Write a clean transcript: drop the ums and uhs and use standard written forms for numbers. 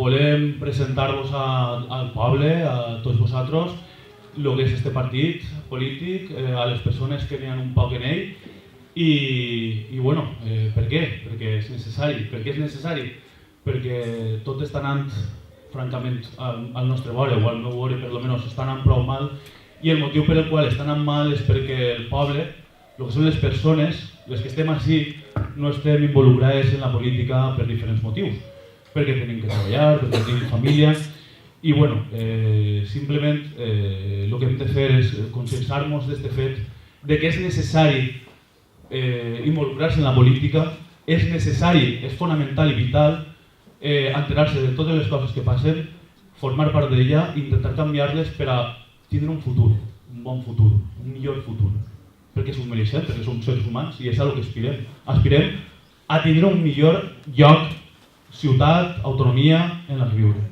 volem presentar-vos al poble, a tots vosaltres, el que és este partit polític, a les persones que n'hi ha un poc en ell. I bueno, per què? Perquè és necessari. Per què és necessari? Perquè tot està anant, francament, al nostre vore, o al meu vore, per almenys, està anant prou mal. I el motiu per el qual està anant mal és perquè el poble, el que són les persones, les que estem així, no estem involucrades en la política per diferents motius. Perquè tenim que treballar, perquè tenim família. I bueno, simplement el que hem de fer és conscienciar-nos d'aquest fet, de que és necessari involucrar-se en la política, és necessari, és fonamental i vital enterar-se de totes les coses que passen, formar part d'ella i intentar canviar-les per a tindre un futur, un bon futur, un millor futur. Perquè s'ho mereixem, perquè som seres humans i és a el que aspirem. Aspirem a tindre un millor lloc, ciutat, autonomia en la que viure.